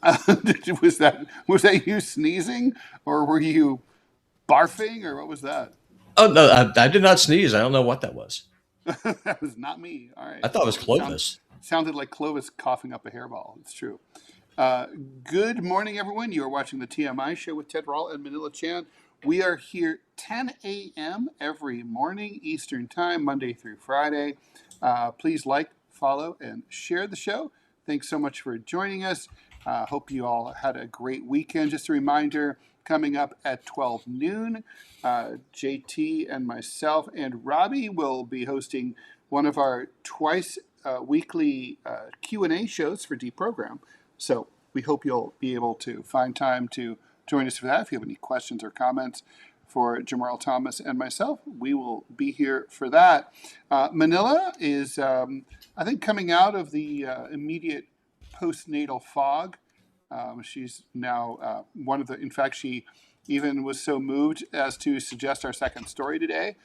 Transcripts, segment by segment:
Was that you sneezing, or were you barfing, or what was that? Oh no, I did not sneeze. I don't know what that was. That was not me. All I right. thought it was Well, it Clovis. sounded like Clovis coughing up a hairball. It's true. Uh, Good morning, everyone. You are watching the TMI show with Ted Rall and Manila Chan. We are here 10 a.m. every morning Eastern Time, Monday through Friday. Please like, follow, and share the show. Thanks so much for joining us. Hope you all had a great weekend. Just a reminder, coming up at 12 noon, JT and myself and Robbie will be hosting one of our twice weekly Q&A shows for Deprogram. So we hope you'll be able to find time to join us for that. If you have any questions or comments for Jamarl Thomas and myself, we will be here for that. Manila is, I think, coming out of the immediate postnatal fog. She's now one of the, in fact, she even was so moved as to suggest our second story today.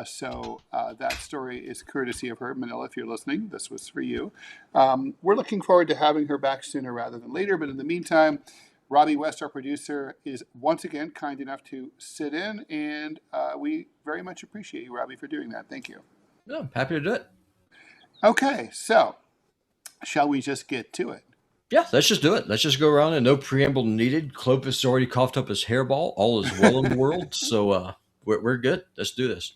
So that story is courtesy of her. Manila, if you're listening, this was for you. We're looking forward to having her back sooner rather than later. But in the meantime, Robbie West, our producer, is once again kind enough to sit in. And we very much appreciate you, Robbie, for doing that. Thank you. No, I'm happy to do it. Okay, so shall we just get to it? Yeah, let's just do it. Let's just go around and no preamble needed. Clovis already coughed up his hairball. All is well in the world. So we're good. Let's do this.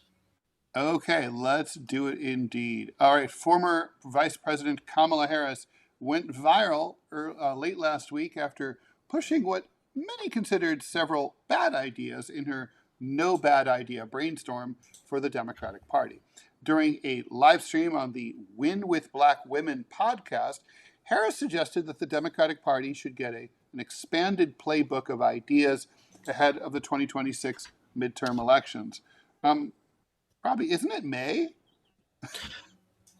Okay, let's do it indeed. All right, former Vice President Kamala Harris went viral late last week after pushing what many considered several bad ideas in her No Bad Idea brainstorm for the Democratic Party. During a live stream on the Win with Black Women podcast, Harris suggested that the Democratic Party should get an expanded playbook of ideas ahead of the 2026 midterm elections. Robbie, isn't it May?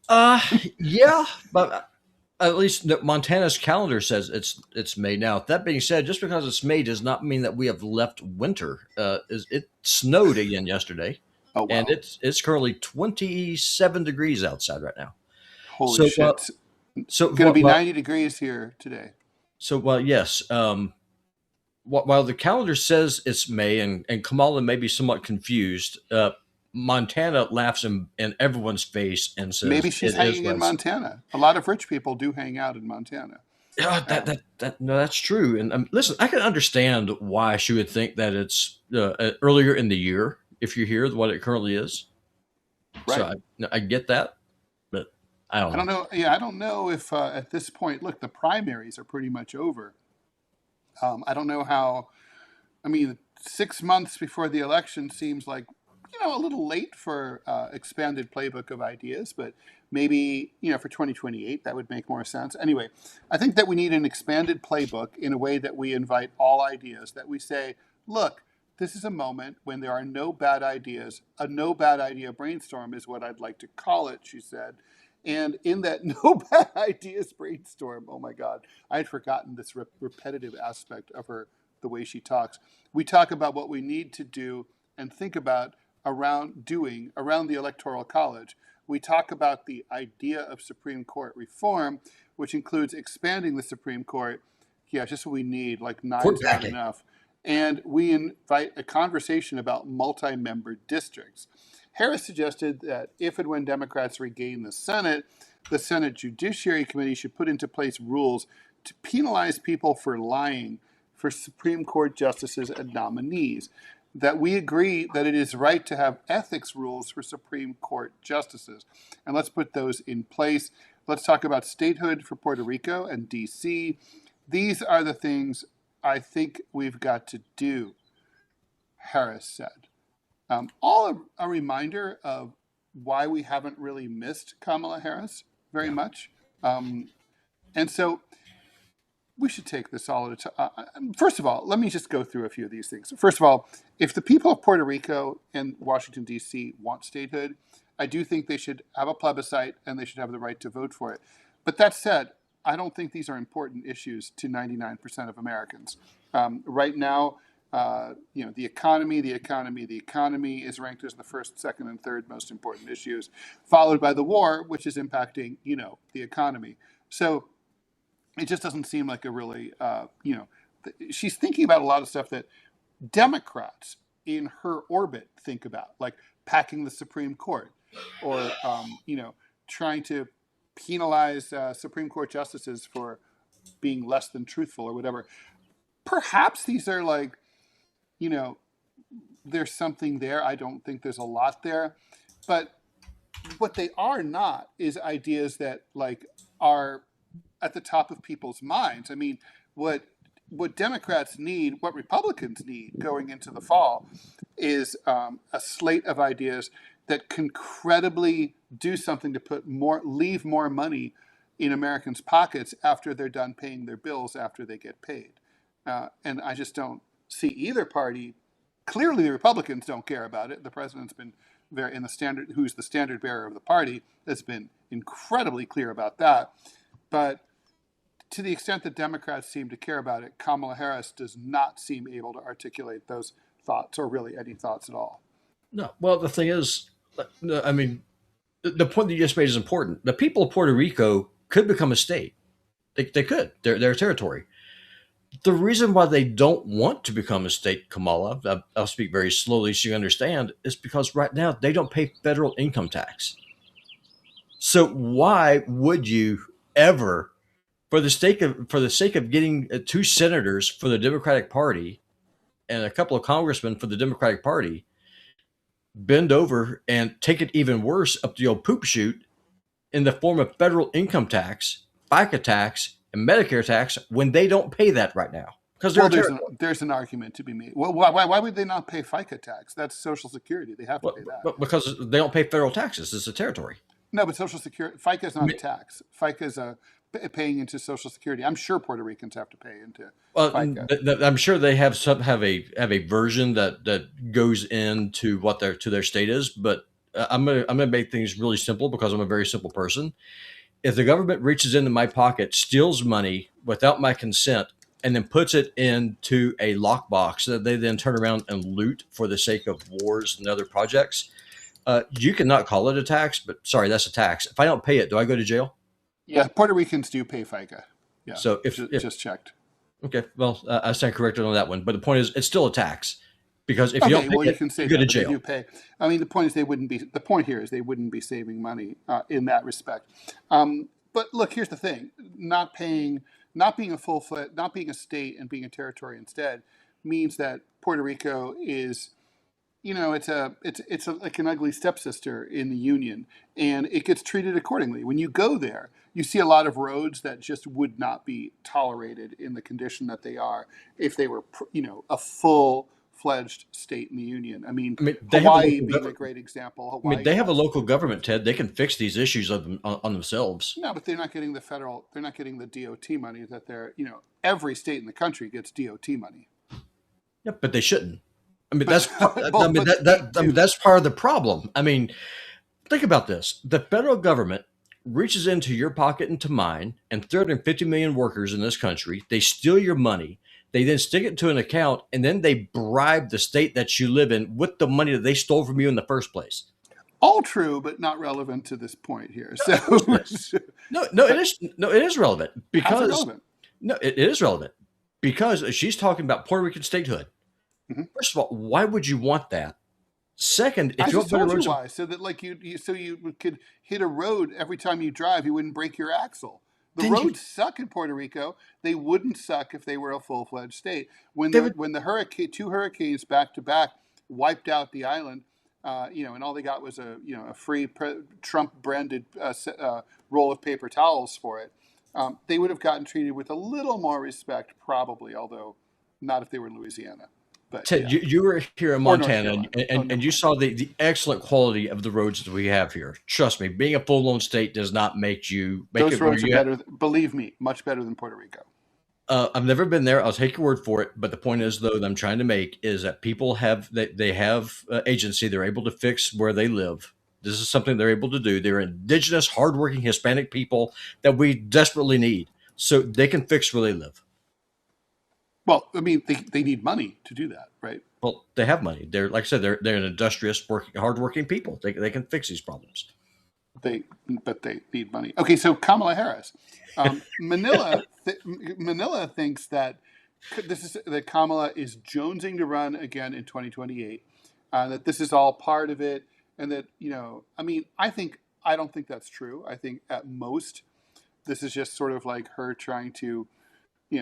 Uh, yeah, but at least Montana's calendar says it's May now. That being said, just because it's May does not mean that we have left winter. It snowed again yesterday, Oh, and wow. it's currently 27 degrees outside right now. Holy So, shit. so Going to be well, 90 degrees here today. yes. While the calendar says it's May, and Kamala may be somewhat confused, Montana laughs in everyone's face and Maybe says she's it is hanging in what it's. Montana. A lot of rich people do hang out in Montana. Yeah, Um, no, that's true. And listen, I can understand why she would think that it's earlier in the year if you hear what it currently is. So right. I get that, but I don't I don't know. know. Yeah, I don't know if at this point, look, the primaries are pretty much over. I don't know how. I mean, 6 months before the election seems like, a little late for expanded playbook of ideas, but maybe, for 2028, that would make more sense. Anyway, I think that we need an expanded playbook in a way that we invite all ideas, that we say, look, this is a moment when there are no bad ideas. A no bad idea brainstorm is what I'd like to call it, she said. And in that no bad ideas brainstorm, oh my God, I had forgotten this repetitive aspect of her, the way she talks. We talk about what we need to do and think about around the Electoral College. We talk about the idea of Supreme Court reform, which includes expanding the Supreme Court. Yeah, just what we need, like Court nine's not packing. enough. And we invite a conversation about multi-member districts. Harris suggested that if and when Democrats regain the Senate Judiciary Committee should put into place rules to penalize people for lying for Supreme Court justices and nominees. That we agree that it is right to have ethics rules for Supreme Court justices. And let's put those in place. Let's talk about statehood for Puerto Rico and DC. These are the things I think we've got to do, Harris said. All a reminder of why we haven't really missed Kamala Harris very Yeah. much. And so we should take this all at a time. First of all, let me just go through a few of these things. First of all, if the people of Puerto Rico and Washington, D.C. want statehood, I do think they should have a plebiscite and they should have the right to vote for it. But that said, I don't think these are important issues to 99% of Americans. Right now, the economy is ranked as the first, second, and third most important issues, followed by the war, which is impacting, the economy. So it just doesn't seem like a really, she's thinking about a lot of stuff that Democrats in her orbit think about, like packing the Supreme Court, or trying to penalize Supreme Court justices for being less than truthful or whatever. Perhaps these are like, you know, there's something there. I don't think there's a lot there, but what they are not is ideas that like are at the top of people's minds. I mean, what Democrats need, what Republicans need going into the fall, is a slate of ideas that can credibly do something to leave more money in Americans' pockets after they're done paying their bills, after they get paid. And I just don't see either party. Clearly, the Republicans don't care about it. The president's been who's the standard bearer of the party, has been incredibly clear about that. But to the extent that Democrats seem to care about it, Kamala Harris does not seem able to articulate those thoughts, or really any thoughts at all. No. Well, the thing is, I mean, the point that you just made is important. The people of Puerto Rico could become a state. They could. They're a territory. The reason why they don't want to become a state, Kamala, I'll speak very slowly so you understand, is because right now they don't pay federal income tax. So why would you ever, for the sake of getting 2 senators for the Democratic Party and a couple of congressmen for the Democratic Party, bend over and take it even worse up the old poop chute in the form of federal income tax, FICA tax, and Medicare tax when they don't pay that right now? Because there's an argument to be made. Well, why would they not pay FICA tax? That's Social Security. They have to pay that. But because they don't pay federal taxes. It's a territory. No, but Social Security, FICA is not a tax. FICA is paying into Social Security. I'm sure Puerto Ricans have to pay into FICA. I'm sure they have a version that goes into what their state is. But I'm gonna make things really simple because I'm a very simple person. If the government reaches into my pocket, steals money without my consent, and then puts it into a lockbox that they then turn around and loot for the sake of wars and other projects, you cannot call it a tax, but sorry, that's a tax. If I don't pay it, do I go to jail? Yeah, Puerto Ricans do pay FICA. Yeah. So if just checked. Okay, well, I stand corrected on that one, but the point is, it's still a tax because if you don't pay you can say you go to that, jail. They do pay. I mean, the point is the point here is they wouldn't be saving money in that respect. But look, here's the thing: not being a state and being a territory instead means that Puerto Rico is, it's like an ugly stepsister in the union, and it gets treated accordingly. When you go there, you see a lot of roads that just would not be tolerated in the condition that they are if they were, a full-fledged state in the union. I mean Hawaii being a great example. They have a local government, Ted. They can fix these issues on themselves. No, but they're not getting the DOT money that every state in the country gets DOT money. Yeah, but they shouldn't. I mean, that's that's part of the problem. I mean, think about this. The federal government reaches into your pocket and to mine and 350 million workers in this country. They steal your money. They then stick it to an account, and then they bribe the state that you live in with the money that they stole from you in the first place. All true, but not relevant to this point here. So it is relevant because relevant? No, it is relevant because she's talking about Puerto Rican statehood. Mm-hmm. First of all, why would you want that? Second, if you told you why, so that like you could hit a road every time you drive, you wouldn't break your axle. The roads suck in Puerto Rico. They wouldn't suck if they were a full-fledged state. When the two hurricanes back to back wiped out the island, and all they got was a free Trump-branded roll of paper towels for it. They would have gotten treated with a little more respect, probably, although not if they were in Louisiana. But, Ted, you were here in Montana, and you saw the excellent quality of the roads that we have here. Trust me, being a full-blown state does not make those roads are better. Believe me, much better than Puerto Rico. I've never been there. I'll take your word for it. But the point is, though, that I'm trying to make is that people have agency. They're able to fix where they live. This is something they're able to do. They're indigenous, hardworking Hispanic people that we desperately need, so they can fix where they live. Well, I mean, they need money to do that, right? Well, they have money. They're, like I said, they're an industrious, hardworking people. They can fix these problems. they need money. Okay, so Kamala Harris, Manila thinks that that Kamala is jonesing to run again in 2028. That this is all part of it, and that I mean, I don't think that's true. I think at most this is just sort of like her trying to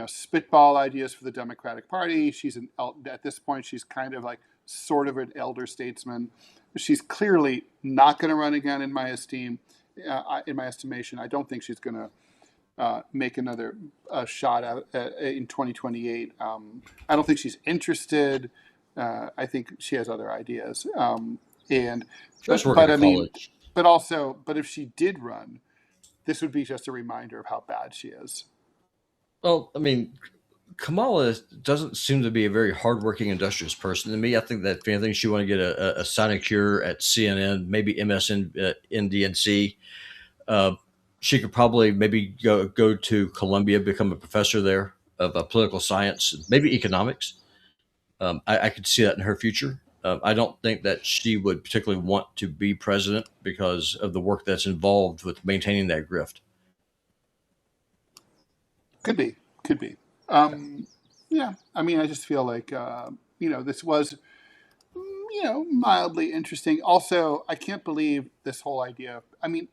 spitball ideas for the Democratic Party. At this point, she's kind of like sort of an elder statesman. She's clearly not going to run again in my esteem. In my estimation, I don't think she's going to make another shot in 2028. I don't think she's interested. I think she has other ideas. But I mean, but if she did run, this would be just a reminder of how bad she is. Well, I mean, Kamala doesn't seem to be a very hardworking, industrious person. To me, I think that if anything, she want to get a sinecure at CNN, maybe MSNBC. She could probably maybe go to Columbia, become a professor there of political science, maybe economics. I could see that in her future. I don't think that she would particularly want to be president because of the work that's involved with maintaining that grift. Could be. Yeah, I mean, I just feel like, this was, mildly interesting. Also, I can't believe this whole idea. I mean,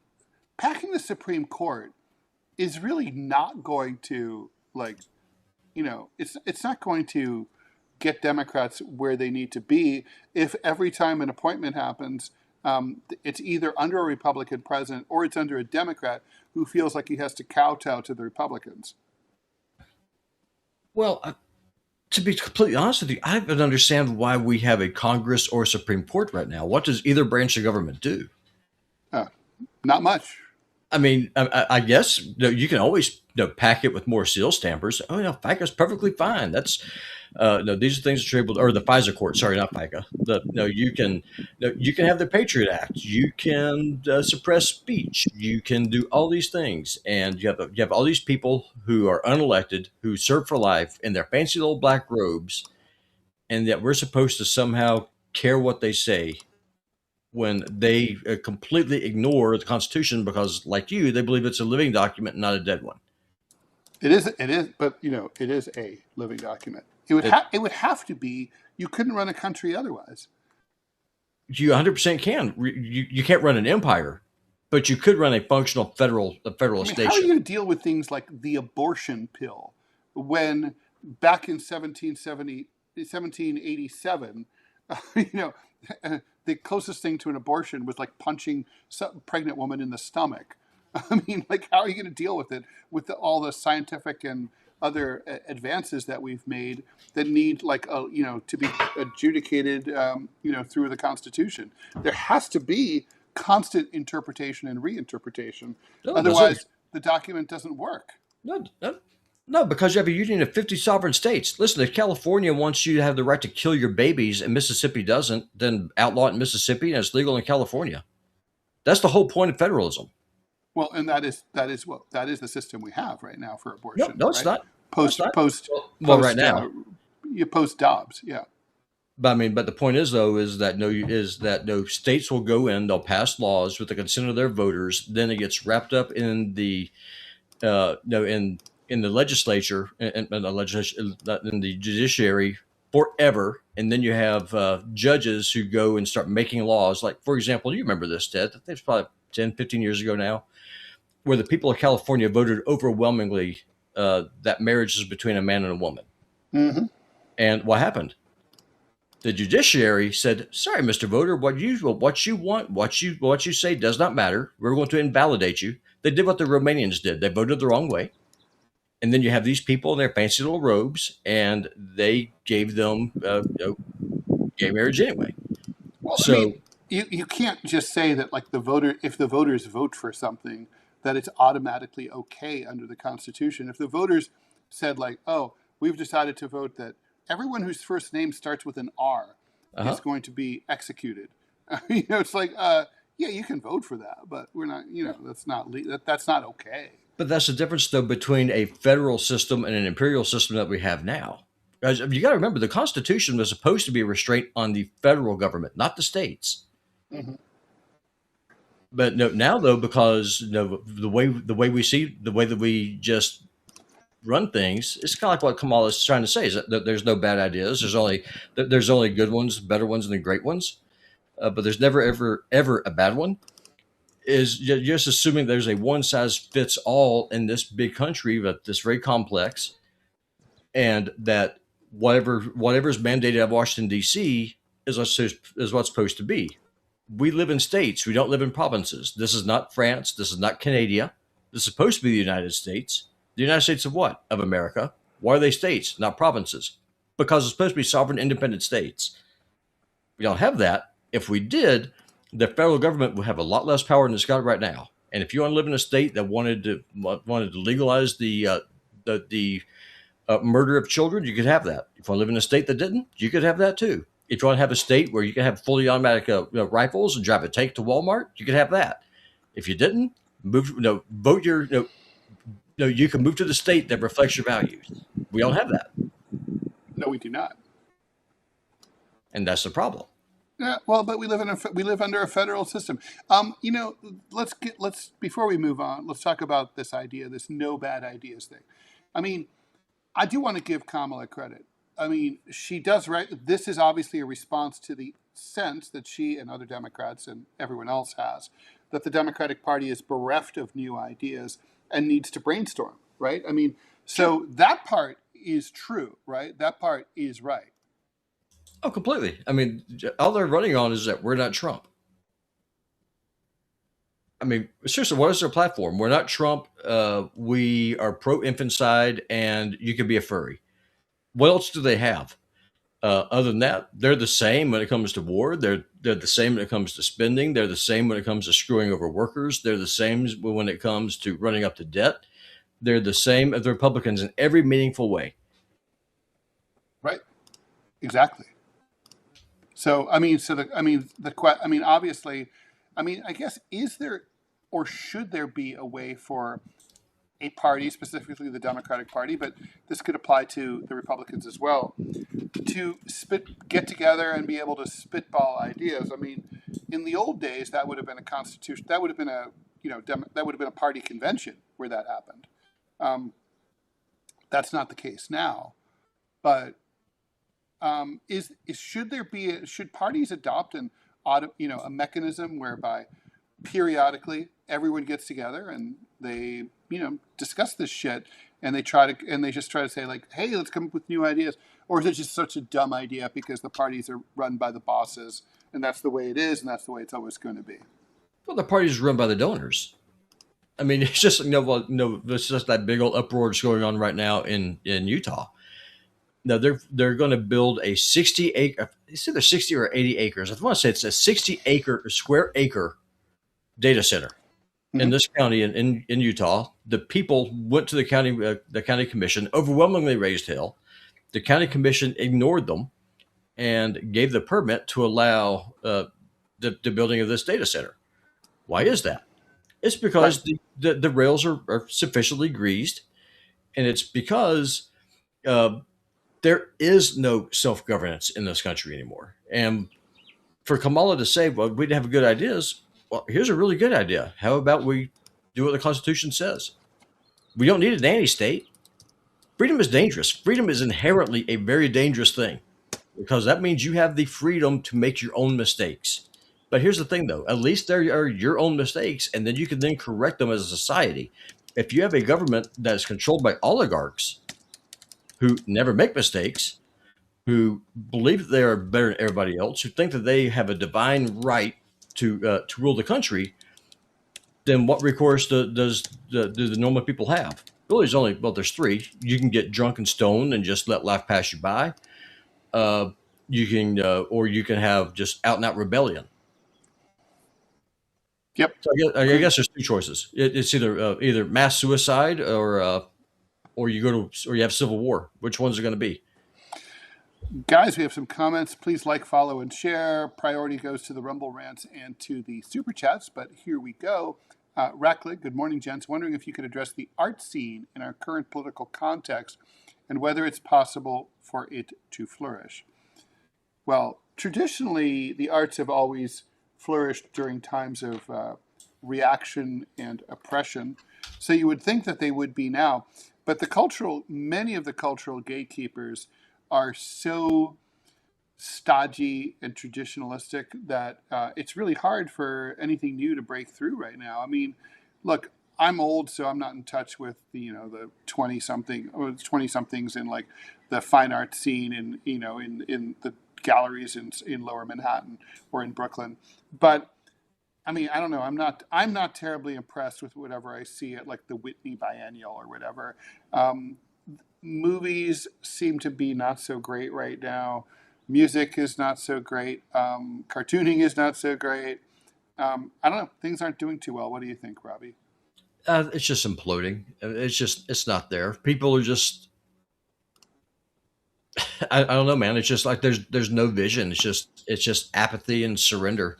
packing the Supreme Court is really not going to, it's not going to get Democrats where they need to be if every time an appointment happens, it's either under a Republican president or it's under a Democrat who feels like he has to kowtow to the Republicans. Well, to be completely honest with you, I don't understand why we have a Congress or a Supreme Court right now. What does either branch of government do? Not much. I mean, I guess you can always pack it with more seal stampers. Oh, FICA's perfectly fine. That's these are things that you're able to, or the FISA court. Sorry, not FICA. You can have the Patriot Act. You can suppress speech. You can do all these things, and you have all these people who are unelected who serve for life in their fancy little black robes, and that we're supposed to somehow care what they say when they completely ignore the Constitution because, like you, they believe it's a living document, not a dead one. It is, but it is a living document. It would have to be. You couldn't run a country otherwise. You 100% can. You can't run an empire, but you could run a functional federal station. How are you going to deal with things like the abortion pill when back in 1787, the closest thing to an abortion was like punching some pregnant woman in the stomach. I mean, how are you going to deal with it with all the scientific and other advances that we've made that need to be adjudicated, through the Constitution? There has to be constant interpretation and reinterpretation. Otherwise, the document doesn't work. No, because you have a union of 50 sovereign states. Listen, if California wants you to have the right to kill your babies and Mississippi doesn't, then outlaw it in Mississippi and it's legal in California. That's the whole point of federalism. Well, and that is the system we have right now for abortion. No, it's not. Post right now. You post Dobbs, yeah. But the point is that states will go in, they'll pass laws with the consent of their voters, then it gets wrapped up in the in the legislature and in the judiciary forever, and then you have judges who go and start making laws. Like, for example, you remember this, Ted? It's probably 10, 15 years ago now, where the people of California voted overwhelmingly that marriage is between a man and a woman. Mm-hmm. And what happened? The judiciary said, "Sorry, Mr. Voter, what you want, what you say does not matter. We're going to invalidate you." They did what the Romanians did. They voted the wrong way. And then you have these people in their fancy little robes, and they gave them gay marriage anyway. Well, so you can't just say that if the voters vote for something, that it's automatically okay under the Constitution. If the voters said we've decided to vote that everyone whose first name starts with an R is going to be executed. It's you can vote for that, but we're not. That's not okay. But that's the difference, though, between a federal system and an imperial system that we have now. Guys, you got to remember, the Constitution was supposed to be a restraint on the federal government, not the states. Mm-hmm. But no, now though, because the way that we just run things, it's kind of like what Kamala is trying to say: is that there's no bad ideas. There's only good ones, better ones, and the great ones. But there's never ever a bad one. Is just assuming there's a one size fits all in this big country, but this very complex, and that whatever is mandated out of Washington D.C. is what's supposed to be. We live in states. We don't live in provinces. This is not France. This is not Canada. This is supposed to be the United States. The United States of what? Of America. Why are they states, not provinces? Because it's supposed to be sovereign, independent states. We don't have that. If we did, the federal government would have a lot less power than it's got right now. And if you want to live in a state that wanted to legalize the murder of children, you could have that. If you want to live in a state that didn't, you could have that too. If you want to have a state where you can have fully automatic rifles and drive a tank to Walmart, you could have that. If you didn't, vote your, you can move to the state that reflects your values. We don't have that. No, we do not. And that's the problem. Yeah, well, but we live under a federal system. Let's before we move on, let's talk about this idea, this no bad ideas thing. I mean, I do want to give Kamala credit. I mean, she does right. This is obviously a response to the sense that she and other Democrats and everyone else has that the Democratic Party is bereft of new ideas and needs to brainstorm, right? I mean, so that part is true, right? That part is right. Oh, completely. I mean, all they're running on is that we're not Trump. I mean, seriously, what is their platform? We're not Trump. We are pro-infanticide, and you can be a furry. What else do they have? Other than that, they're the same when it comes to war. They're the same when it comes to spending. They're the same when it comes to screwing over workers. They're the same when it comes to running up to debt. They're the same as the Republicans in every meaningful way. Right. Exactly. So obviously, I guess is there or should there be a way for a party, specifically the Democratic Party, but this could apply to the Republicans as well, to get together and be able to spitball ideas? I mean, in the old days, that would have been a constitution. That would have been that would have been a party convention where that happened. That's not the case now, but. Should parties adopt a mechanism whereby periodically everyone gets together and they discuss this shit and they just try to say like, hey, let's come up with new ideas? Or is it just such a dumb idea because the parties are run by the bosses and that's the way it is and that's the way it's always going to be? Well, the party's run by the donors. I mean, it's just it's just that big old uproar that's going on right now in Utah. No, they're going to build a 60-acre. It's either 60 or 80 acres. I want to say it's a square acre data center in this county in Utah. The people went to the county commission, overwhelmingly raised hell. The county commission ignored them and gave the permit to allow the building of this data center. Why is that? It's because the rails are sufficiently greased, and it's because there is no self-governance in this country anymore. And for Kamala to say, well, we didn't have good ideas, well, here's a really good idea. How about we do what the Constitution says? We don't need a nanny state. Freedom is dangerous. Freedom is inherently a very dangerous thing because that means you have the freedom to make your own mistakes. But here's the thing, though. At least there are your own mistakes, and then you can then correct them as a society. If you have a government that is controlled by oligarchs, who never make mistakes, who believe that they are better than everybody else, who think that they have a divine right to rule the country, then what recourse do the normal people have? Really, there's three. You can get drunk and stoned and just let life pass you by. You can have just out and out rebellion. Yep. So I guess there's two choices. It's either mass suicide or you have civil war. Which one's it going to be? Guys, we have some comments. Please like, follow, and share. Priority goes to the Rumble rants and to the Super Chats, but here we go. Racklick, good morning, gents. Wondering if you could address the art scene in our current political context and whether it's possible for it to flourish. Well, traditionally, the arts have always flourished during times of reaction and oppression. So you would think that they would be now. But many of the cultural gatekeepers are so stodgy and traditionalistic that it's really hard for anything new to break through right now. I mean, look, I'm old, so I'm not in touch with the 20 somethings in like the fine art scene in the galleries in Lower Manhattan or in Brooklyn. But I mean, I don't know. I'm not terribly impressed with whatever I see at like the Whitney Biennial or whatever. Um, Movies seem to be not so great right now. Music is not so great. Cartooning is not so great. I don't know. Things aren't doing too well. What do you think, Robbie? It's just imploding. It's not there. People are just I don't know, man. It's just like there's no vision. It's just apathy and surrender.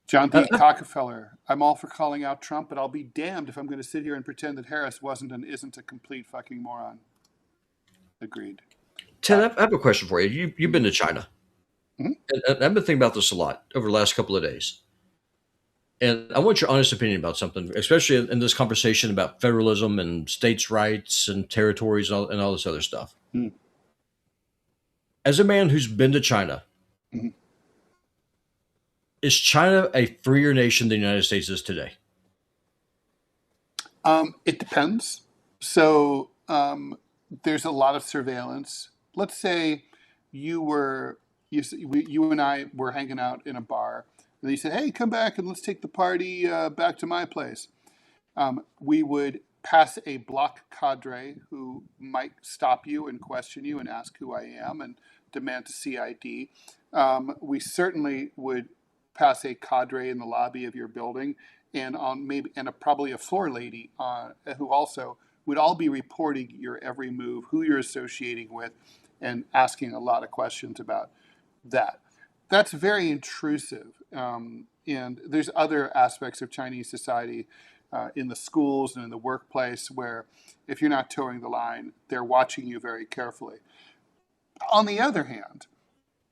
John Uh, D. Cockefeller. I'm all for calling out Trump, but I'll be damned if I'm going to sit here and pretend that Harris wasn't and isn't a complete fucking moron. Agreed. Ted, I have a question for you. You've been to China, Mhm. and I've been thinking about this a lot over the last couple of days. And I want your honest opinion about something, especially in this conversation about federalism and states' rights and territories and all this other stuff. Mhm. As a man who's been to China, Mhm. is China a freer nation than the United States is today? It depends. So there's a lot of surveillance. Let's say you and I were hanging out in a bar, and you said, "Hey, come back and let's take the party back to my place." We would pass a block cadre who might stop you and question you and ask who I am and demand to see ID. We certainly would pass a cadre in the lobby of your building, and probably a floor lady who also would all be reporting your every move, who you're associating with, and asking a lot of questions about that. That's very intrusive. And there's other aspects of Chinese society in the schools and in the workplace where if you're not towing the line, they're watching you very carefully. On the other hand,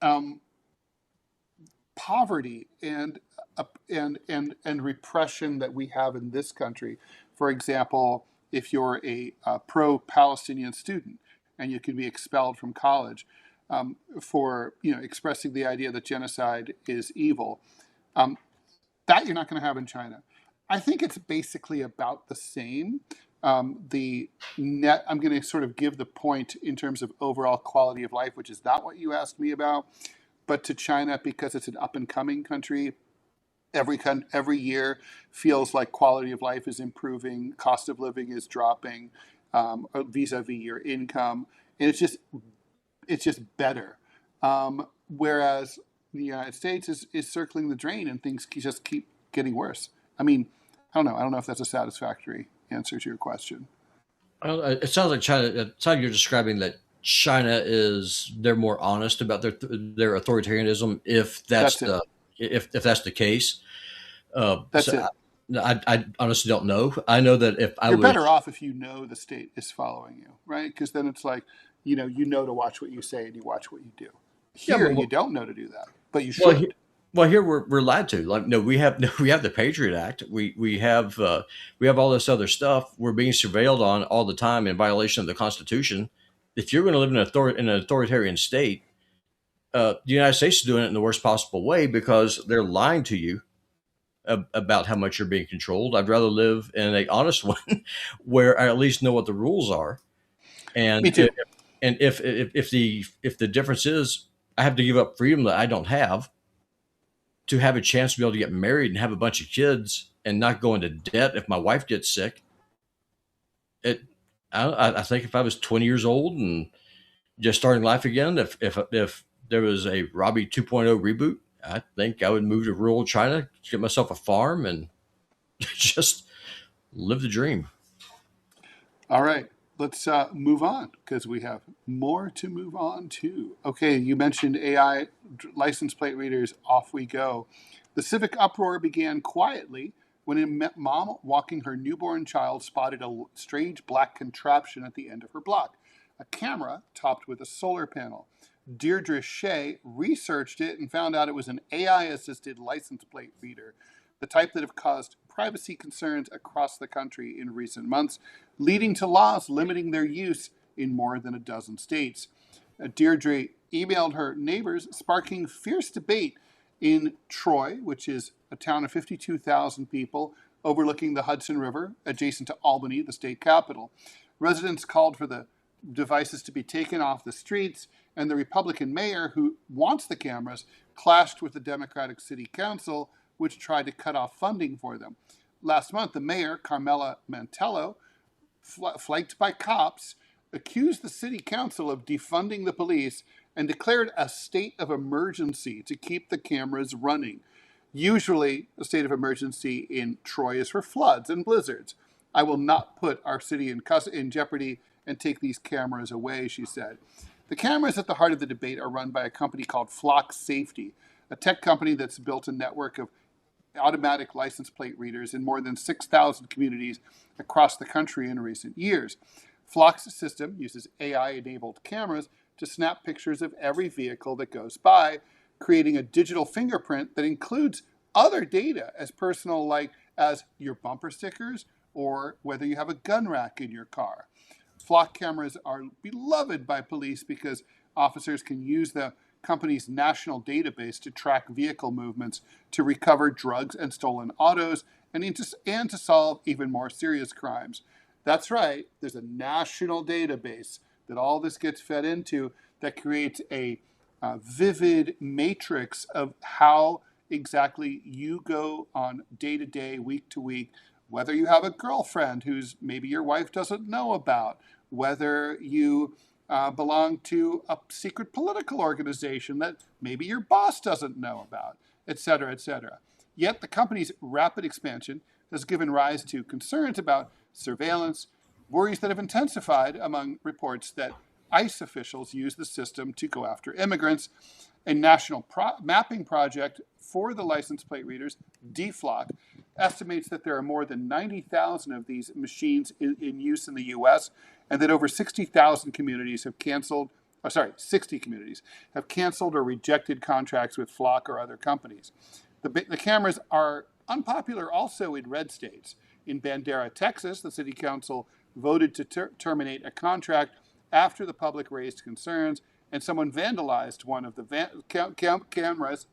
um, poverty and repression that we have in this country, for example, if you're a pro-Palestinian student and you can be expelled from college for expressing the idea that genocide is evil, um, that you're not going to have in China. I think it's basically about the same. The net, I'm going to sort of give the point in terms of overall quality of life, which is not what you asked me about, but to China, because it's an up and coming country, every year feels like quality of life is improving, cost of living is dropping, vis-a-vis your income, and it's just better. Whereas the United States is circling the drain and things just keep getting worse. I mean, I don't know. I don't know if that's a satisfactory answer to your question. It sounds like China. It sounds like you're describing that China they're more honest about their authoritarianism if that's That's it. if that's the case. That's So it. I honestly don't know. I know that if I You're was better off if you know the state is following you, right? Because then it's like, you know to watch what you say and you watch what you do. yeah, Here, you don't know to do that, but you well, should. here we're lied to. Like no, we have no, we have the Patriot Act. We have all this other stuff. We're being surveilled on all the time in violation of the Constitution. If you're going to live in an authoritarian state, the United States is doing it in the worst possible way because they're lying to you about how much you're being controlled. I'd rather live in a honest one where I at least know what the rules are. Me And too. if the difference is I have to give up freedom that I don't have to have a chance to be able to get married and have a bunch of kids and not go into debt if my wife gets sick. It, I think if I was 20 years old and just starting life again, if there was a Robbie 2.0 reboot, I think I would move to rural China, get myself a farm, and just live the dream. All right, let's move on because we have more to move on to. Okay, you mentioned AI license plate readers. Off we go. The civic uproar began quietly when a mom walking her newborn child spotted a strange black contraption at the end of her block, a camera topped with a solar panel. Deirdre Shea researched it and found out it was an AI-assisted license plate reader, the type that have caused privacy concerns across the country in recent months, leading to laws limiting their use in more than a dozen states. Deirdre emailed her neighbors, sparking fierce debate in Troy, which is a town of 52,000 people overlooking the Hudson River, adjacent to Albany, the state capital. Residents called for the devices to be taken off the streets, and the Republican mayor, who wants the cameras, clashed with the Democratic City Council, which tried to cut off funding for them. Last month, the mayor, Carmela Mantello, flanked by cops, accused the city council of defunding the police and declared a state of emergency to keep the cameras running. Usually, a state of emergency in Troy is for floods and blizzards. I will not put our city in jeopardy and take these cameras away, she said. The cameras at the heart of the debate are run by a company called Flock Safety, a tech company that's built a network of automatic license plate readers in more than 6,000 communities across the country in recent years. Flock's system uses AI-enabled cameras to snap pictures of every vehicle that goes by, creating a digital fingerprint that includes other data as personal as your bumper stickers or whether you have a gun rack in your car. Flock cameras are beloved by police because officers can use the company's national database to track vehicle movements, to recover drugs and stolen autos, and to solve even more serious crimes. That's right, there's a national database that all this gets fed into that creates a vivid matrix of how exactly you go on day to day, week to week, whether you have a girlfriend who's maybe your wife doesn't know about, whether you belong to a secret political organization that maybe your boss doesn't know about, et cetera, et cetera. Yet the company's rapid expansion has given rise to concerns about surveillance, worries that have intensified among reports that ICE officials use the system to go after immigrants. A national mapping project for the license plate readers, DFLOC, estimates that there are more than 90,000 of these machines in use in the U.S., and that over 60,000 communities have canceled, 60 communities have canceled or rejected contracts with Flock or other companies. The cameras are unpopular also in red states. In Bandera, Texas, the city council voted to terminate a contract after the public raised concerns and someone vandalized one of the cameras.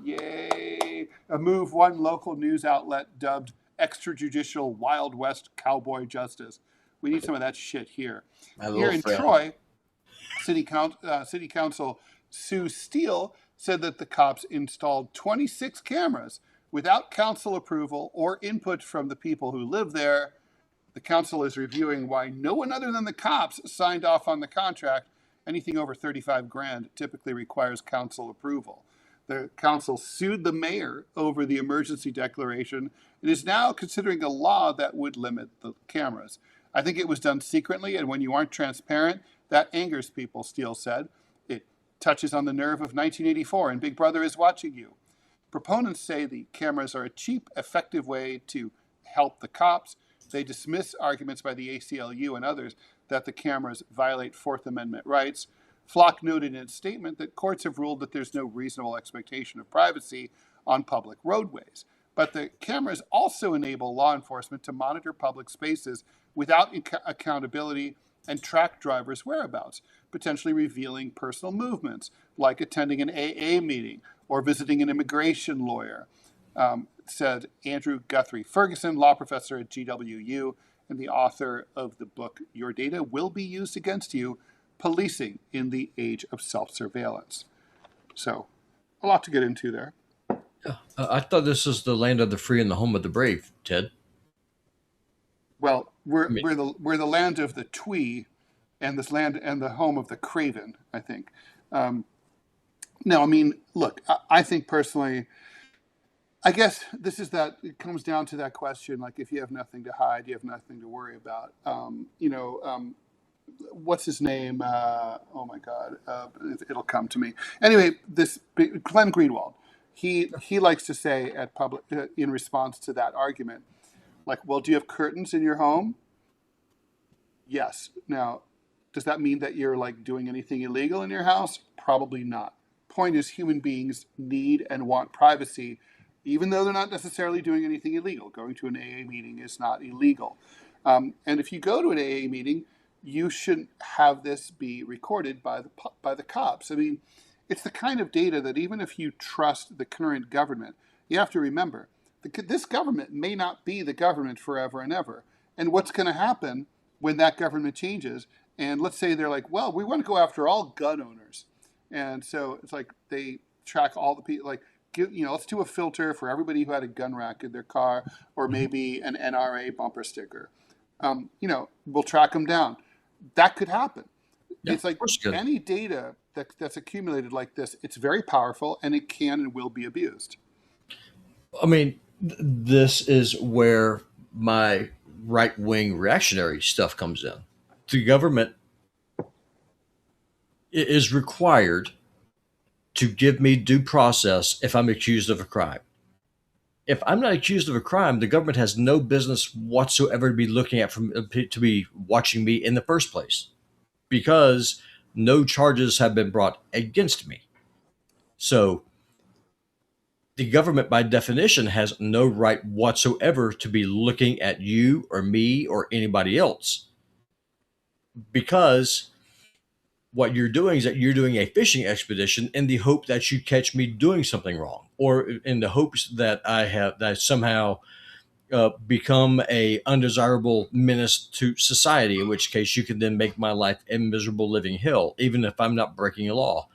Yay! A move one local news outlet dubbed extrajudicial Wild West cowboy justice. We need some of that shit here. Here in Troy, City Council Sue Steele said that the cops installed 26 cameras without council approval or input from the people who live there. The council is reviewing why no one other than the cops signed off on the contract. Anything over 35 grand typically requires council approval. The council sued the mayor over the emergency declaration and is now considering a law that would limit the cameras. I think it was done secretly, and when you aren't transparent, that angers people, Steele said. It touches on the nerve of 1984 and Big Brother is watching you. Proponents say the cameras are a cheap, effective way to help the cops. They dismiss arguments by the ACLU and others that the cameras violate Fourth Amendment rights. Flock noted in its statement that courts have ruled that there's no reasonable expectation of privacy on public roadways. But the cameras also enable law enforcement to monitor public spaces without accountability and track drivers' whereabouts, potentially revealing personal movements, like attending an AA meeting or visiting an immigration lawyer, said Andrew Guthrie Ferguson, law professor at GWU and the author of the book, Your Data Will Be Used Against You, Policing in the Age of Self-Surveillance. So, a lot to get into there. I thought this is the land of the free and the home of the brave, Ted. Well, we're the land of the twee, and this land and the home of the craven, I think. No, I mean, look, I think personally, I guess it comes down to that question, like if you have nothing to hide, you have nothing to worry about. What's his name? Oh my God, it'll come to me. Anyway, Glenn Greenwald, he likes to say at public in response to that argument, like, well, do you have curtains in your home? Yes. Now, Does that mean that you're like doing anything illegal in your house? Probably not. Point is, human beings need and want privacy, even though they're not necessarily doing anything illegal. Going to an AA meeting is not illegal. And if you go to an AA meeting, you shouldn't have this be recorded by the cops. I mean, it's the kind of data that even if you trust the current government, you have to remember, this government may not be the government forever and ever. And what's going to happen when that government changes? And let's say they're like, well, we want to go after all gun owners. And so it's like they track all the people, like, let's do a filter for everybody who had a gun rack in their car, or maybe an NRA bumper sticker. We'll track them down. That could happen. Yeah, it's like any data that's accumulated like this, it's very powerful, and it can and will be abused. I mean, this is where my right-wing reactionary stuff comes in. The government is required to give me due process if I'm accused of a crime. If I'm not accused of a crime, the government has no business whatsoever to be looking at to be watching me in the first place, because no charges have been brought against me. So the government, by definition, has no right whatsoever to be looking at you or me or anybody else, because what you're doing is that you're doing a fishing expedition in the hope that you catch me doing something wrong, or in the hopes that I somehow become a undesirable menace to society, in which case you can then make my life a miserable living hell, even if I'm not breaking a law.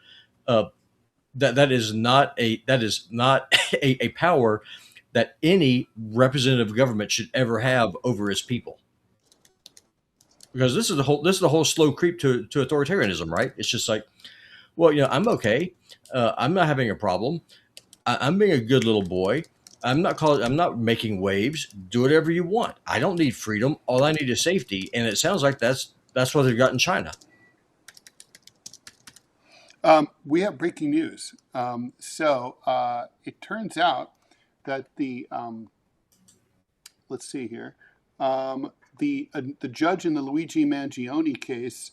That is not a power that any representative government should ever have over its people. Because this is the whole slow creep to authoritarianism, right? It's just like, well, I'm okay. I'm not having a problem. I'm being a good little boy. I'm not making waves. Do whatever you want. I don't need freedom. All I need is safety. And it sounds like that's what they've got in China. We have breaking news. So it turns out that let's see here. The judge in the Luigi Mangione case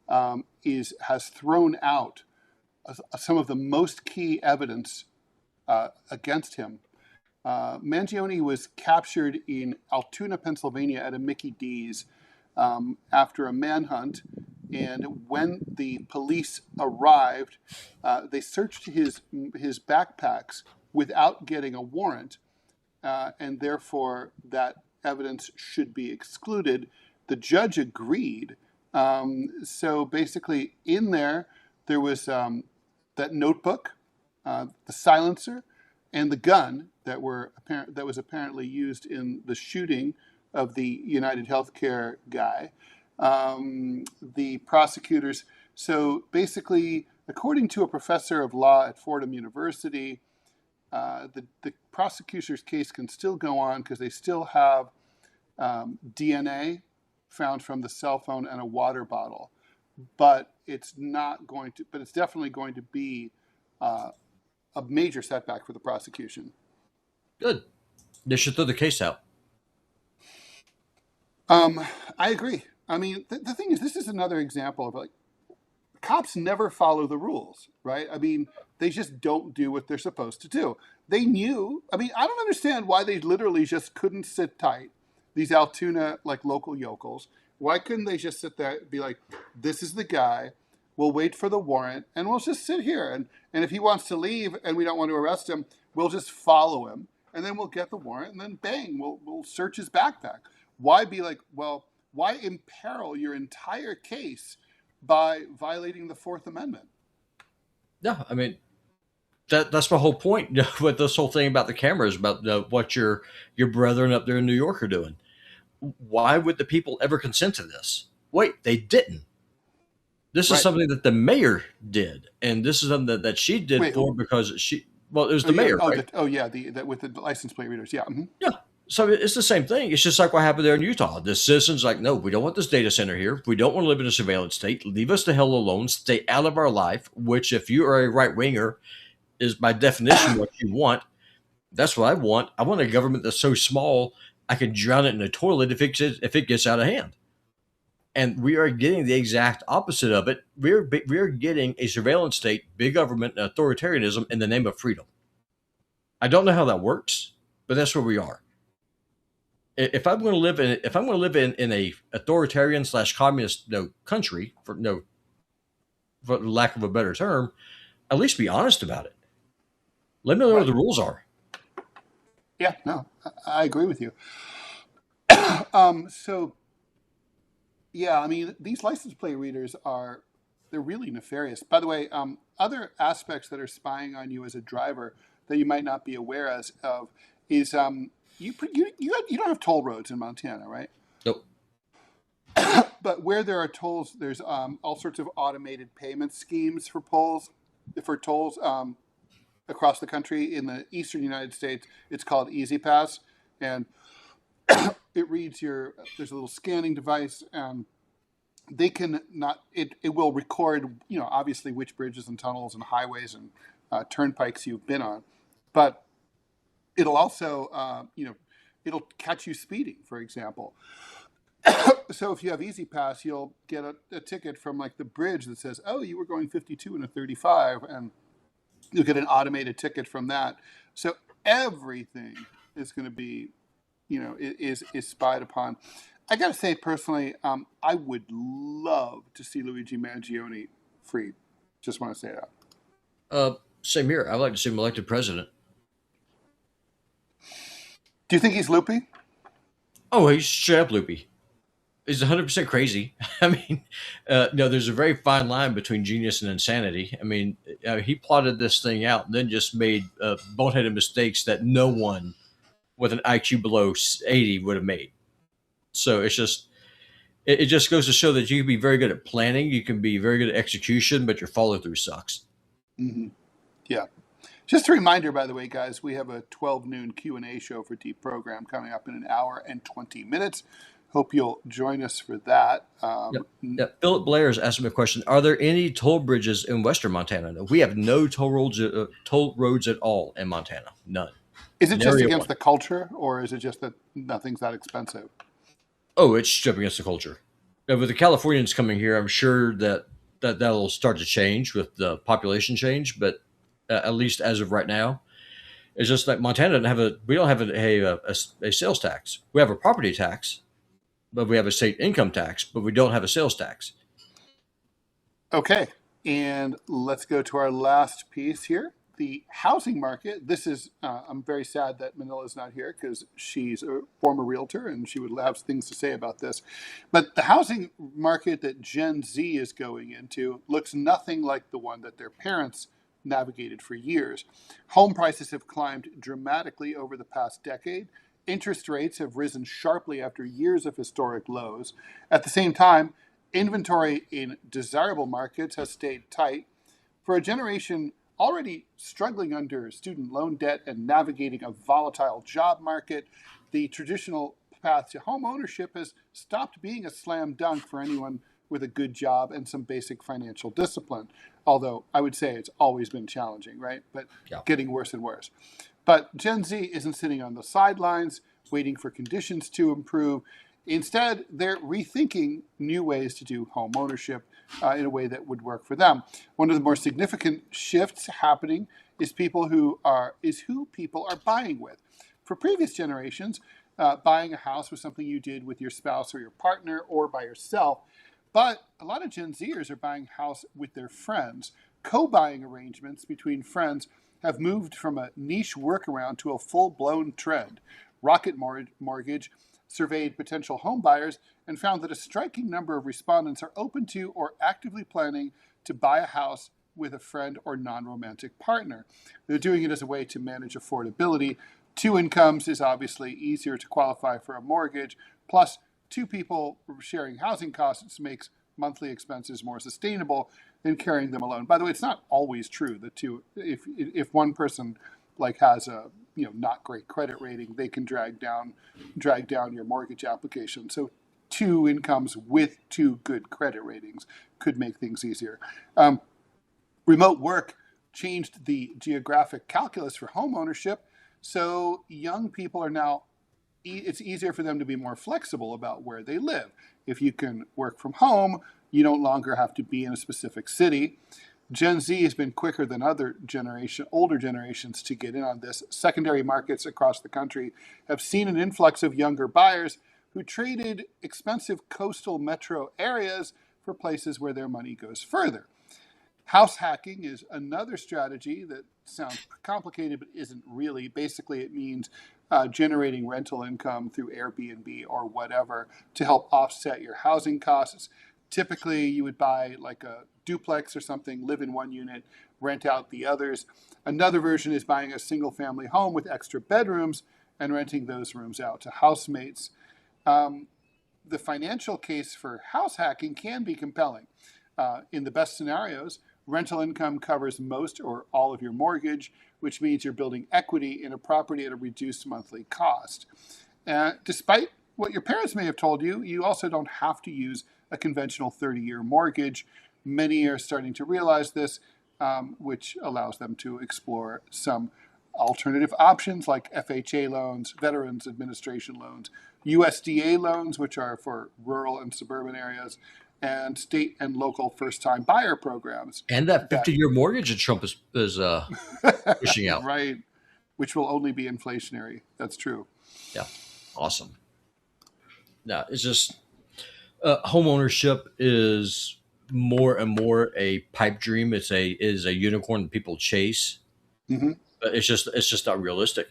has thrown out some of the most key evidence against him. Mangione was captured in Altoona, Pennsylvania, at a Mickey D's after a manhunt. And when the police arrived, they searched his backpacks without getting a warrant, and therefore that evidence should be excluded. The judge agreed. So basically, in there was that notebook, the silencer, and the gun that was apparently used in the shooting of the United Healthcare guy. The prosecutors. So basically, according to a professor of law at Fordham University, the prosecutor's case can still go on because they still have DNA found from the cell phone and a water bottle, but it's definitely going to be a major setback for the prosecution. Good. They should throw the case out. I agree. I mean, the thing is, this is another example of like, cops never follow the rules, right? I mean, they just don't do what they're supposed to do. They knew. I mean, I don't understand why they literally just couldn't sit tight. These Altoona, like, local yokels. Why couldn't they just sit there and be like, this is the guy, we'll wait for the warrant, and we'll just sit here. And if he wants to leave and we don't want to arrest him, we'll just follow him. And then we'll get the warrant, and then bang, we'll search his backpack. Why be like, well, why imperil your entire case by violating the Fourth Amendment? Yeah, I mean, that's my whole point with this whole thing about the cameras, about what your brethren up there in New York are doing. Why would the people ever consent to this? Wait, they didn't. This is something that the mayor did, and this is something that she did because it was the mayor. Right? With the license plate readers, yeah. Mm-hmm. Yeah. So it's the same thing. It's just like what happened there in Utah. The citizens like, no, we don't want this data center here. We don't want to live in a surveillance state. Leave us the hell alone. Stay out of our life, which if you are a right-winger is by definition what you want. That's what I want. I want a government that's so small I can drown it in a toilet if it gets out of hand. And we are getting the exact opposite of it. We are getting a surveillance state, big government, and authoritarianism in the name of freedom. I don't know how that works, but that's where we are. If I'm going to live in a authoritarian slash communist country, for lack of a better term, at least be honest about it. Let me know what Right. the rules are. Yeah, no, I agree with you. So, yeah, I mean, these license plate readers they're really nefarious. By the way, other aspects that are spying on you as a driver that you might not be aware of is you don't have toll roads in Montana, right? Nope. But where there are tolls, there's all sorts of automated payment schemes for tolls across the country. In the eastern United States, it's called Easy Pass, and it reads there's a little scanning device, and they can not it will record, obviously which bridges and tunnels and highways and turnpikes you've been on, but it'll also it'll catch you speeding, for example. So if you have Easy Pass, you'll get a ticket from like the bridge that says, oh, you were going 52 in a 35, and you'll get an automated ticket from that. So everything is going to be, is spied upon. I got to say, personally, I would love to see Luigi Mangione freed. Just want to say that. Same here. I'd like to see him elected president. Do you think he's loopy? Oh, he's straight up loopy. He's 100% crazy. I mean, no, there's a very fine line between genius and insanity. I mean, he plotted this thing out and then just made boneheaded mistakes that no one with an IQ below 80 would have made. So it just goes to show that you can be very good at planning, you can be very good at execution, but your follow through sucks. Mm-hmm. Yeah. Just a reminder, by the way, guys, we have a 12 noon Q&A show for Deep Program coming up in an hour and 20 minutes. Hope you'll join us for that. Yep. Philip Blair is asking me a question. Are there any toll bridges in western Montana? No, we have no toll roads at all in Montana. None. Is it just Nary against one. the culture, or is it just that nothing's that expensive? Oh, it's straight up against the culture. With the Californians coming here, I'm sure that'll start to change with the population change. But at least as of right now, it's just like Montana we don't have a sales tax. We have a property tax, but we have a state income tax, but we don't have a sales tax. Okay, and let's go to our last piece here. The housing market. This is, I'm very sad that Manila's not here because she's a former realtor and she would have things to say about this. But the housing market that Gen Z is going into looks nothing like the one that their parents navigated for years. Home prices have climbed dramatically over the past decade. Interest rates have risen sharply after years of historic lows. At the same time, inventory in desirable markets has stayed tight. For a generation already struggling under student loan debt and navigating a volatile job market, the traditional path to home ownership has stopped being a slam dunk for anyone with a good job and some basic financial discipline. Although I would say it's always been challenging, right? But Yeah. getting worse and worse. But Gen Z isn't sitting on the sidelines waiting for conditions to improve. Instead, they're rethinking new ways to do home ownership in a way that would work for them. One of the more significant shifts happening is who people are buying with. For previous generations, buying a house was something you did with your spouse or your partner or by yourself. But a lot of Gen Zers are buying a house with their friends. Co-buying arrangements between friends have moved from a niche workaround to a full-blown trend. Rocket Mortgage surveyed potential home buyers and found that a striking number of respondents are open to or actively planning to buy a house with a friend or non-romantic partner. They're doing it as a way to manage affordability. Two incomes is obviously easier to qualify for a mortgage, plus two people sharing housing costs makes monthly expenses more sustainable than carrying them alone. By the way, it's not always true that if one person like has a not great credit rating, they can drag down your mortgage application. So two incomes with two good credit ratings could make things easier. Remote work changed the geographic calculus for home ownership. So young people are now it's easier for them to be more flexible about where they live. If you can work from home, you no longer have to be in a specific city. Gen Z has been quicker than older generations to get in on this. Secondary markets across the country have seen an influx of younger buyers who traded expensive coastal metro areas for places where their money goes further. House hacking is another strategy that sounds complicated but isn't really. Basically, it means generating rental income through Airbnb or whatever to help offset your housing costs. Typically, you would buy like a duplex or something, live in one unit, rent out the others. Another version is buying a single family home with extra bedrooms and renting those rooms out to housemates. The financial case for house hacking can be compelling. In the best scenarios, rental income covers most or all of your mortgage, which means you're building equity in a property at a reduced monthly cost. Despite what your parents may have told you, you also don't have to use a conventional 30-year mortgage. Many are starting to realize this, which allows them to explore some alternative options like FHA loans, Veterans Administration loans, USDA loans, which are for rural and suburban areas, and state and local first-time buyer programs. And that 50-year mortgage that Trump is pushing out. Right, which will only be inflationary. That's true. Yeah, awesome. Now, it's just home ownership is more and more a pipe dream. Is a unicorn that people chase. Mm-hmm. But it's just not realistic.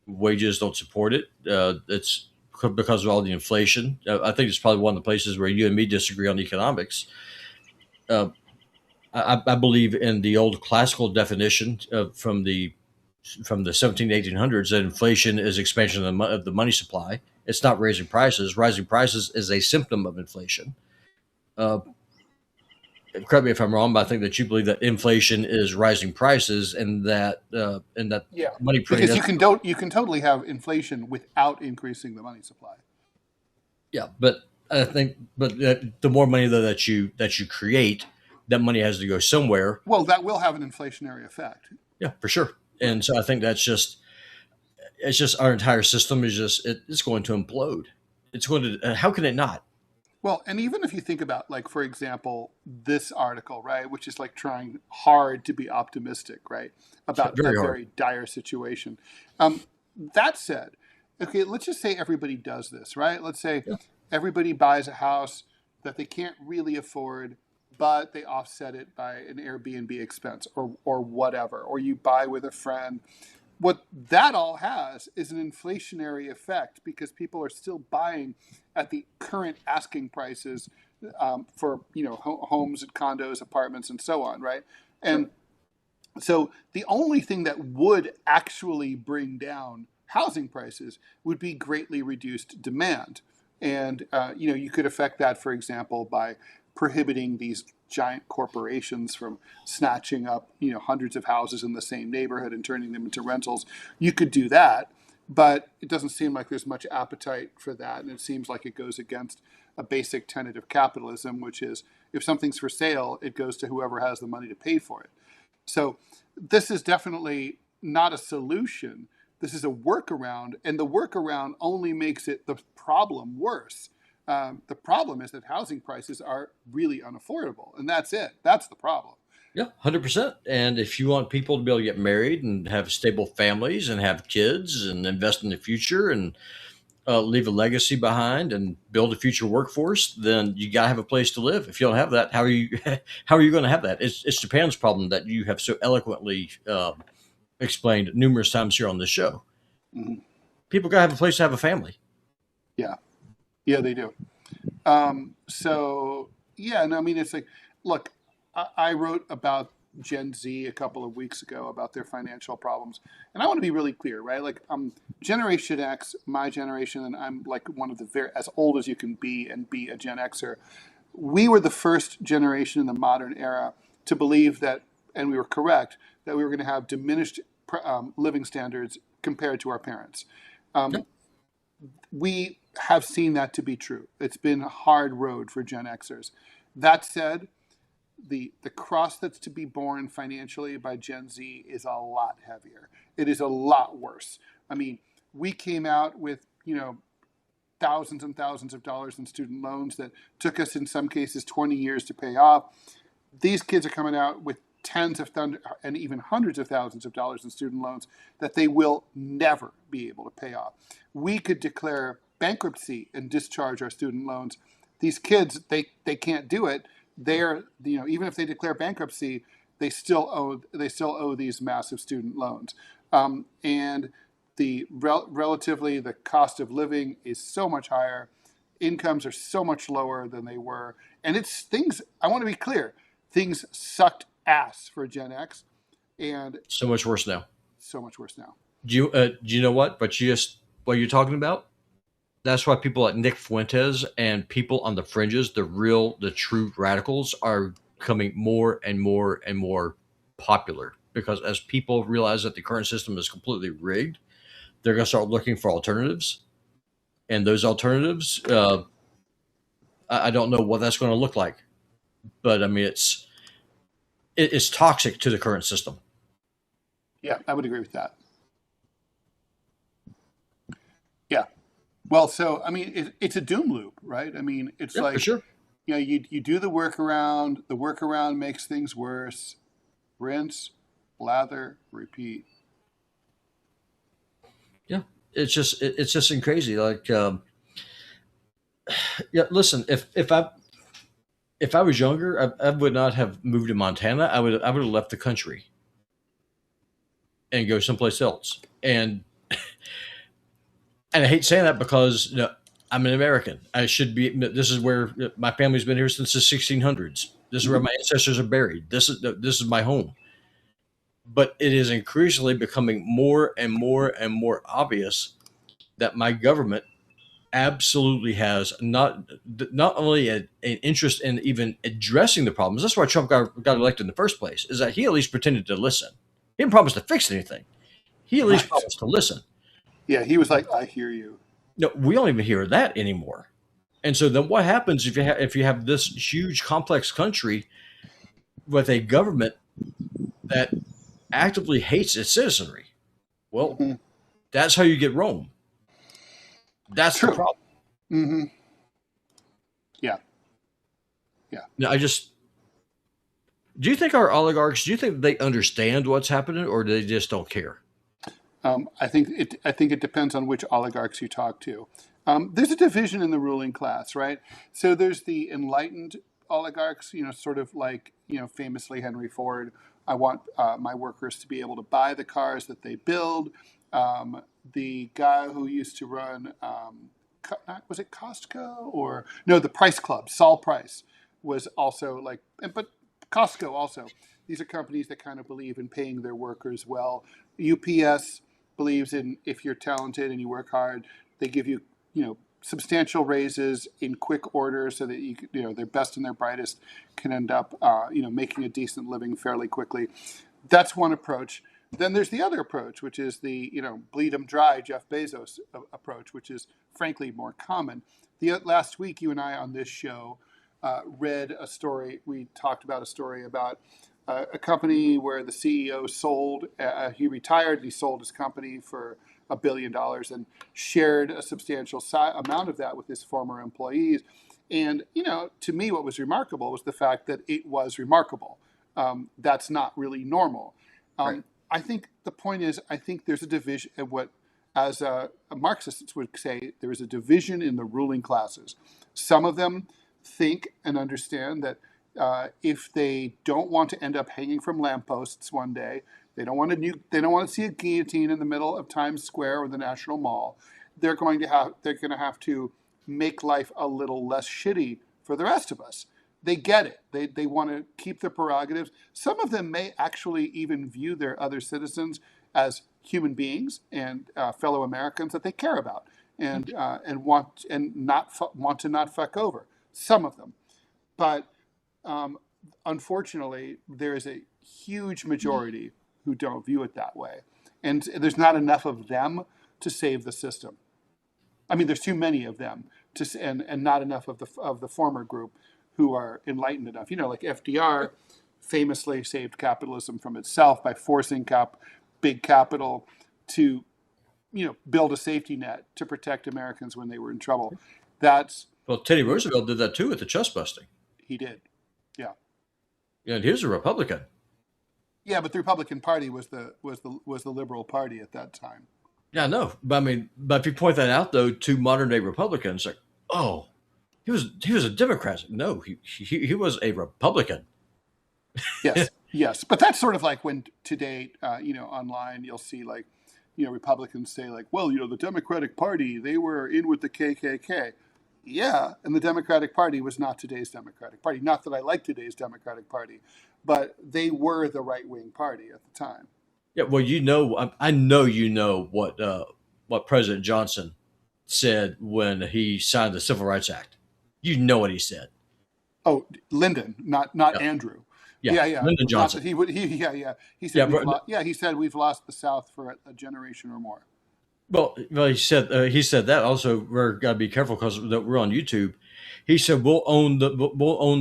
Wages don't support it. It's because of all the inflation. I think it's probably one of the places where you and me disagree on economics. I believe in the old classical definition from the 1800s that inflation is expansion of the money supply. It's not raising prices. Rising prices is a symptom of inflation. Correct me if I'm wrong, but I think that you believe that inflation is rising prices, and that money printing. Because you can totally have inflation without increasing the money supply. Yeah, but I think the more money that you create, that money has to go somewhere. Well, that will have an inflationary effect. Yeah, for sure. And so I think it's just our entire system it's going to implode. It's going to. How can it not? Well, and even if you think about, like, for example, this article, right, which is like trying hard to be optimistic, right, about a very dire situation. That said, okay, let's just say everybody does this, right? Let's say everybody buys a house that they can't really afford, but they offset it by an Airbnb expense or whatever, or you buy with a friend. What that all has is an inflationary effect because people are still buying at the current asking prices for homes and condos, apartments, and so on, right? And so the only thing that would actually bring down housing prices would be greatly reduced demand. And you could affect that, for example, by prohibiting these giant corporations from snatching up hundreds of houses in the same neighborhood and turning them into rentals. You could do that, but it doesn't seem like there's much appetite for that, and it seems like it goes against a basic tenet of capitalism, which is if something's for sale, it goes to whoever has the money to pay for it. So this is definitely not a solution. This is a workaround, and the workaround only makes the problem worse. The problem is that housing prices are really unaffordable, and that's it. That's the problem. Yeah, 100%. And if you want people to be able to get married and have stable families and have kids and invest in the future and leave a legacy behind and build a future workforce, then you got to have a place to live. If you don't have that, how are you going to have that? It's Japan's problem that you have so eloquently explained numerous times here on this show. Mm-hmm. People got to have a place to have a family. Yeah, they do. It's like, look, I wrote about Gen Z a couple of weeks ago about their financial problems. And I want to be really clear, right? Like, Generation X, my generation, and I'm like one of the as old as you can be and be a Gen Xer. We were the first generation in the modern era to believe that, and we were correct, that we were going to have diminished living standards compared to our parents. We have seen that to be true. It's been a hard road for Gen Xers. That said, the cross that's to be borne financially by Gen Z is a lot heavier. It is a lot worse. I mean, we came out with you know, thousands and thousands of dollars in student loans that took us in some cases 20 years to pay off. These kids are coming out with tens of and even hundreds of thousands of dollars in student loans that they will never be able to pay off. We could declare bankruptcy and discharge our student loans. These kids, they can't do it. They're, you know, even if they declare bankruptcy, they still owe these massive student loans. And relatively the cost of living is so much higher. Incomes are so much lower than they were. And it's things, I want to be clear, things sucked ass for Gen X, and So much worse now. so much worse now. Do you know what? But what you're talking about, that's why people like Nick Fuentes and people on the fringes, the true radicals, are becoming more and more and more popular, because as people realize that the current system is completely rigged, they're going to start looking for alternatives. And those alternatives, I don't know what that's going to look like, but I mean, it's toxic to the current system. Yeah, I would agree with that. Yeah. Well, so, I mean, it's a doom loop, right? I mean, it's Yeah, like, for sure. you know, you do the workaround makes things worse. Rinse, lather, repeat. Yeah, it's just crazy. Like, yeah. Listen, if I was younger, I would not have moved to Montana. I would have left the country and go someplace else. And I hate saying that because, you know, I'm an American. I should be. This is where my family's been here since the 1600s. This is where my ancestors are buried. This is my home. But it is increasingly becoming more and more and more obvious that my government absolutely has not only an interest in even addressing the problems. That's why Trump got elected in the first place, is that he at least pretended to listen. He didn't promise to fix anything. He at least Right. promised to listen. Yeah, he was like, I hear you. No, we don't even hear that anymore. And so then what happens if you have this huge complex country with a government that actively hates its citizenry? Well, Mm-hmm. that's how you get Rome. That's True. the problem. Mm-hmm. Yeah. Yeah. Now, do you think our oligarchs, do you think they understand what's happening, or do they just don't care? I think it depends on which oligarchs you talk to. There's a division in the ruling class, right? So there's the enlightened oligarchs, you know, sort of like, you know, famously Henry Ford. I want my workers to be able to buy the cars that they build. The guy who used to run, was it Costco or no, the Price Club, Saul Price, was also like, but Costco also. These are companies that kind of believe in paying their workers well. UPS believes in, if you're talented and you work hard, they give you, you know, substantial raises in quick order so that you know, their best and their brightest can end up, you know, making a decent living fairly quickly. That's one approach. Then there's the other approach, which is the, you know, bleed 'em dry Jeff Bezos approach, which is frankly more common. Last week, you and I on this show read a story. We talked about a story about a company where the CEO sold, he retired, he sold his company for $1 billion and shared a substantial amount of that with his former employees. And, you know, to me, what was remarkable was the fact that it was remarkable. That's not really normal. Right. I think the point is, I think there's a division of what, as Marxists would say, there is a division in the ruling classes. Some of them think and understand that if they don't want to end up hanging from lampposts one day, they don't want to see a guillotine in the middle of Times Square or the National Mall. They're going to have to make life a little less shitty for the rest of us. They get it. They want to keep their prerogatives. Some of them may actually even view their other citizens as human beings and fellow Americans that they care about and want to not fuck over. Some of them, but unfortunately, there is a huge majority who don't view it that way, and there's not enough of them to save the system. I mean, there's too many of them and not enough of the former group who are enlightened enough. You know, like FDR famously saved capitalism from itself by forcing big capital to build a safety net to protect Americans when they were in trouble. That's Well, Teddy Roosevelt did that too with the chest busting. he did. Yeah. And he was a Republican. Yeah, but the Republican Party was the liberal party at that time. Yeah, I know. But if you point that out though to modern day Republicans, like, oh, he was a Democrat. No, he was a Republican. Yes, yes, but that's sort of like when today, online you'll see like, Republicans say like, well, the Democratic Party, they were in with the KKK. Yeah, and the Democratic Party was not today's Democratic Party. Not that I like today's Democratic Party, but they were the right-wing party at the time. Yeah, well, I know what President Johnson said when he signed the Civil Rights Act. You know what he said. Oh, Lyndon, not Yeah. Andrew. Yeah, Yeah. Lyndon Johnson. He would. He said. He said we've lost the South for a generation or more. Well, he said that also. We're got to be careful because we're on YouTube. He said we'll own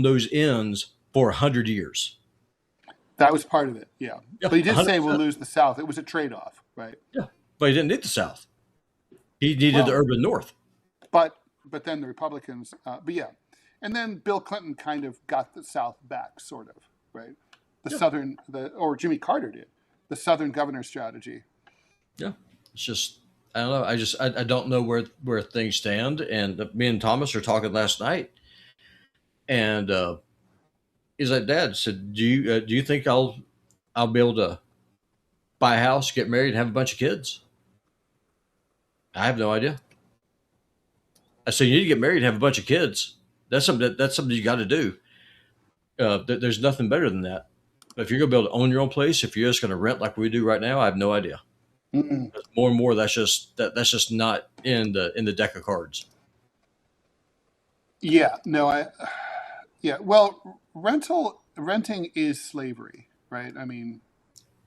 those ends for 100 years. That was part of it. Yeah, Yeah, but he did 100%. say we'll lose the South. It was a trade-off, right? Yeah, but he didn't need the South. He needed the urban North. But then the Republicans. But yeah, and then Bill Clinton kind of got the South back, sort of, right? Or Jimmy Carter did the Southern governor strategy. Yeah, it's just I don't know. I don't know where things stand. And me and Thomas were talking last night, and he's like, Dad said, do you think I'll be able to buy a house, get married, and have a bunch of kids? I have no idea. I said, you need to get married and have a bunch of kids. That's something you got to do. There's nothing better than that. But if you're going to be able to own your own place, if you're just going to rent like we do right now, I have no idea. More and more, that's just not in the deck of cards. Yeah, no, well, renting is slavery, right? I mean,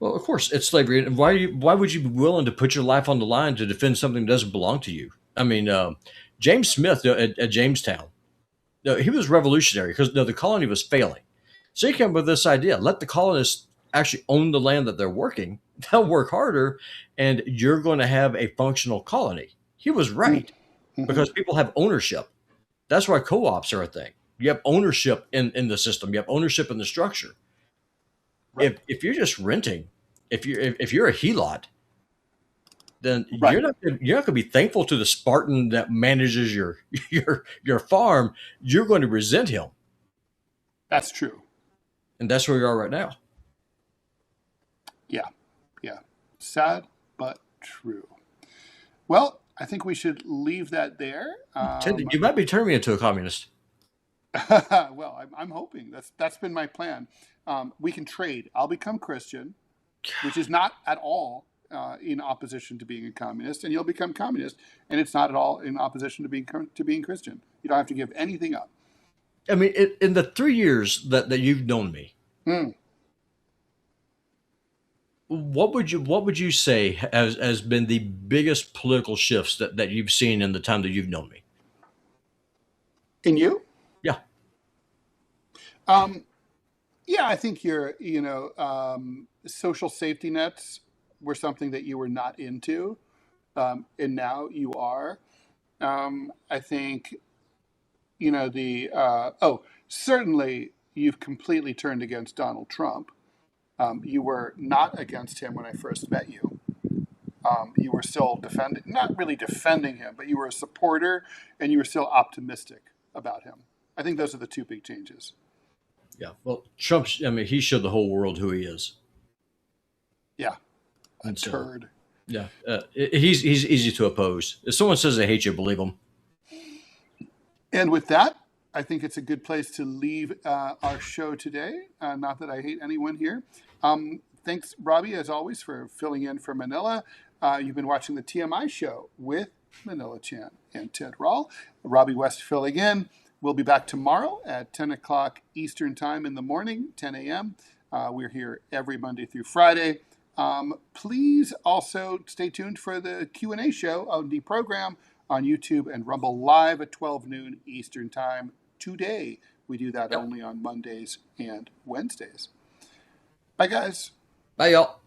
well, of course, it's slavery. And why would you be willing to put your life on the line to defend something that doesn't belong to you? I mean, James Smith at Jamestown, he was revolutionary because the colony was failing. So he came up with this idea: let the colonists actually own the land that they're working. They'll work harder, and you're going to have a functional colony. He was right because people have ownership. That's why co-ops are a thing. You have ownership in the system. You have ownership in the structure. Right. If you're just renting, if you're a helot, then you're not going to be thankful to the Spartan that manages your farm. You're going to resent him. That's true. And that's where we are right now. Yeah. Sad, but true. Well, I think we should leave that there. Ted, you might be turning me into a communist. Well, I'm hoping that's been my plan. We can trade. I'll become Christian, which is not at all in opposition to being a communist, and you'll become communist, and it's not at all in opposition to being Christian. You don't have to give anything up. I mean, in the 3 years that you've known me, what would you say has been the biggest political shifts that you've seen in the time that you've known me? In you? Yeah. Yeah, I think social safety nets were something that you were not into, and now you are. I think, certainly you've completely turned against Donald Trump. You were not against him when I first met you. You were still not really defending him, but you were a supporter and you were still optimistic about him. I think those are the two big changes. Yeah. Well, Trump, he showed the whole world who he is. Yeah. A turd. Yeah. He's easy to oppose. If someone says they hate you, believe them. And with that, I think it's a good place to leave our show today. Not that I hate anyone here. Thanks, Robbie, as always, for filling in for Manila. You've been watching the TMI show with Manila Chan and Ted Rall. Robbie West filling in. We'll be back tomorrow at 10 o'clock Eastern Time in the morning, 10 a.m. We're here every Monday through Friday. Please also stay tuned for the Q&A show on the program on YouTube and Rumble live at 12 noon Eastern Time today. We do that only on Mondays and Wednesdays. Bye, guys. Bye, y'all.